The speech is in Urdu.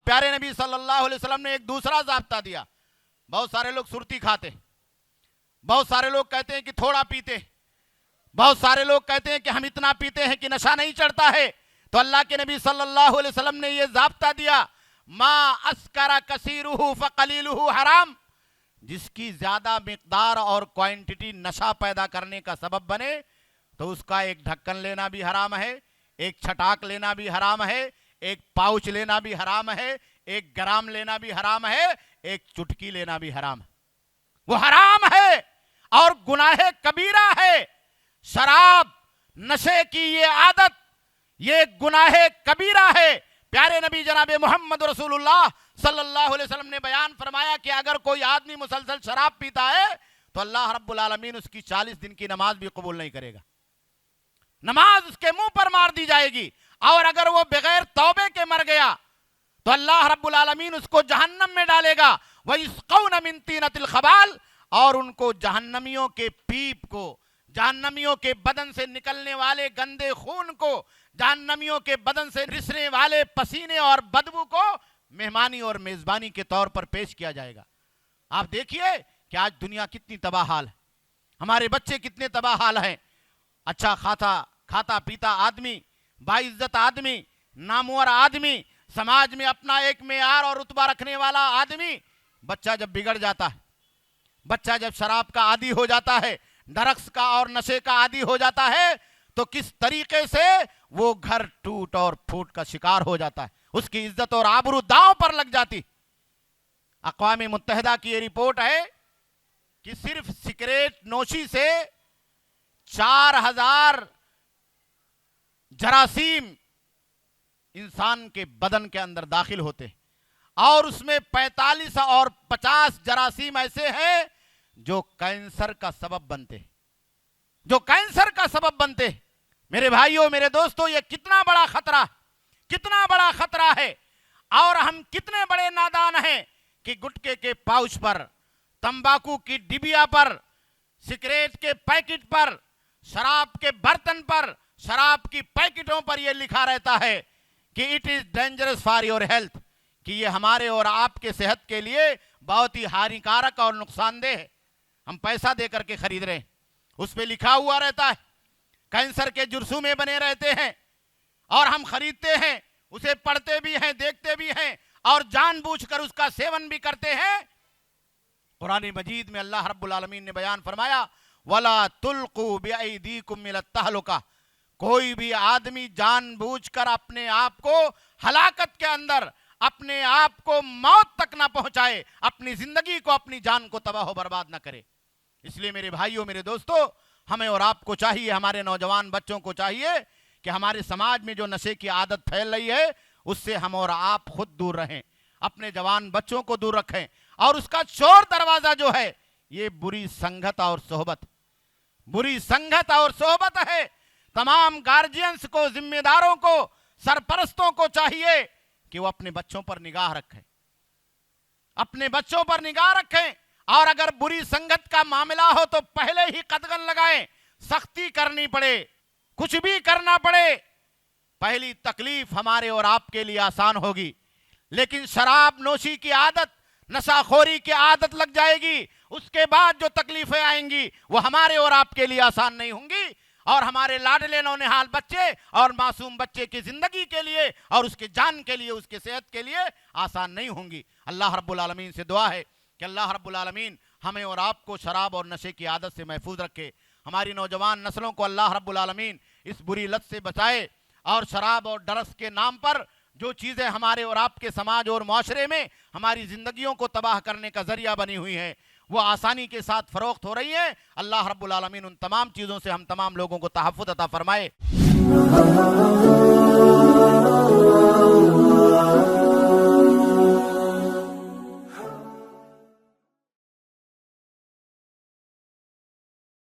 پیارے نبی صلی اللہ علیہ وسلم نے ایک دوسرا ضابطہ دیا. بہت سارے لوگ سرتی کھاتے, بہت سارے لوگ کہتے ہیں کہ تھوڑا پیتے, بہت سارے لوگ کہتے ہیں کہ ہم اتنا پیتے ہیں کہ نشہ نہیں چڑھتا ہے. تو اللہ کے نبی صلی اللہ علیہ وسلم نے یہ ضابطہ دیا, ما اسکر کثیرہ فقلیلہ حرام, جس کی زیادہ مقدار اور کوانٹٹی نشہ پیدا کرنے کا سبب بنے تو اس کا ایک ڈھکن لینا بھی حرام ہے, ایک چھٹاک لینا بھی حرام ہے, ایک پاؤچ لینا بھی حرام ہے, ایک گرام لینا بھی حرام ہے, ایک چٹکی لینا بھی حرام ہے. وہ حرام ہے اور گناہ کبیرہ ہے. شراب, نشے کی یہ عادت, یہ گناہ کبیرہ ہے. پیارے نبی جناب محمد رسول اللہ صلی اللہ علیہ وسلم نے بیان فرمایا کہ اگر کوئی آدمی مسلسل شراب پیتا ہے تو اللہ رب العالمین اس کی 40 دن کی نماز بھی قبول نہیں کرے گا. نماز اس کے منہ پر مار دی جائے گی, اور اگر وہ بغیر توبے کے مر گیا تو اللہ رب العالمین اس کو جہنم میں ڈالے گا. وَيُسْقَوْنَ مِن طِينَةِ الْخَبَالِ, اور ان کو جہنمیوں کے پیپ کو, جہنمیوں کے بدن سے نکلنے والے گندے خون کو, جہنمیوں کے بدن سے رسنے والے پسینے اور بدبو کو مہمانی اور میزبانی کے طور پر پیش کیا جائے گا. آپ دیکھیے کہ آج دنیا کتنی تباہ حال ہے, ہمارے بچے کتنے تباہ حال ہیں. اچھا کھاتا پیتا آدمی, باعزت آدمی, نامور آدمی, سماج میں اپنا ایک معیار اور رتبہ رکھنے والا آدمی, بچہ جب بگڑ جاتا ہے, بچہ جب شراب کا عادی ہو جاتا ہے, ڈرگس کا اور نشے کا عادی ہو جاتا ہے, تو کس طریقے سے وہ گھر ٹوٹ اور پھوٹ کا شکار ہو جاتا ہے, اس کی عزت اور آبرو داؤں پر لگ جاتی. اقوام متحدہ کی یہ رپورٹ ہے کہ صرف سگریٹ نوشی سے 4000 جراثیم انسان کے بدن کے اندر داخل ہوتے, اور اس میں 45 اور 50 جراثیم ایسے ہیں جو کینسر کا سبب بنتے, جو کینسر کا سبب بنتے. میرے بھائیوں, میرے دوستوں, یہ کتنا بڑا خطرہ, کتنا بڑا خطرہ ہے. اور ہم کتنے بڑے نادان ہیں کہ گٹکے کے پاؤچ پر, تمباکو کی ڈبیا پر, سگریٹ کے پیکٹ پر, شراب کے برتن پر, شراب کی پیکٹوں پر یہ لکھا رہتا ہے کہ it is dangerous for your health, کہ یہ ہمارے اور آپ کے صحت کے لیے بہت ہی ہانیکارک اور نقصان دہ ہے. ہم پیسہ دے کر کے خرید رہے ہیں, اس پہ لکھا ہوا رہتا ہے, کینسر کے جرثومے بنے رہتے ہیں, اور ہم خریدتے ہیں, اسے پڑھتے بھی ہیں, دیکھتے بھی ہیں, اور جان بوجھ کر اس کا سیون بھی کرتے ہیں. قرآن مجید میں اللہ رب العالمین نے بیان فرمایا, وَلَا تُلْقُوا بِأَيْدِيكُمْ إِلَى التَّهْلُكَةِ, کوئی بھی آدمی جان بوجھ کر اپنے آپ کو ہلاکت کے اندر, اپنے آپ کو موت تک نہ پہنچائے, اپنی زندگی کو, اپنی جان کو تباہ و برباد نہ کرے. اس لیے میرے بھائیوں, میرے دوستوں, ہمیں اور آپ کو چاہیے, ہمارے نوجوان بچوں کو چاہیے کہ ہمارے سماج میں جو نشے کی عادت پھیل رہی ہے اس سے ہم اور آپ خود دور رہیں, اپنے جوان بچوں کو دور رکھیں. اور اس کا چور دروازہ جو ہے یہ بری سنگت اور صحبت, بری سنگت اور صحبت ہے. تمام گارجینز کو, ذمہ داروں کو, سرپرستوں کو چاہیے کہ وہ اپنے بچوں پر نگاہ رکھیں, اپنے بچوں پر نگاہ رکھیں. اور اگر بری سنگت کا معاملہ ہو تو پہلے ہی قدغن لگائیں, سختی کرنی پڑے, کچھ بھی کرنا پڑے, پہلی تکلیف ہمارے اور آپ کے لیے آسان ہوگی. لیکن شراب نوشی کی عادت, نشہ خوری کی عادت لگ جائے گی, اس کے بعد جو تکلیفیں آئیں گی وہ ہمارے اور آپ کے لیے آسان نہیں ہوں گی, اور ہمارے لاڈلے نونہال بچے اور معصوم بچے کی زندگی کے لیے اور اس کے جان کے لیے, اس کے صحت کے لیے آسان نہیں ہوں گی. اللہ رب العالمین سے دعا ہے کہ اللہ رب العالمین ہمیں اور آپ کو شراب اور نشے کی عادت سے محفوظ رکھے. ہماری نوجوان نسلوں کو اللہ رب العالمین اس بری لت سے بچائے, اور شراب اور ڈرگس کے نام پر جو چیزیں ہمارے اور آپ کے سماج اور معاشرے میں ہماری زندگیوں کو تباہ کرنے کا ذریعہ بنی ہوئی ہیں وہ آسانی کے ساتھ فروخت ہو رہی ہیں. اللہ رب العالمین ان تمام چیزوں سے ہم تمام لوگوں کو تحفظ عطا فرمائے.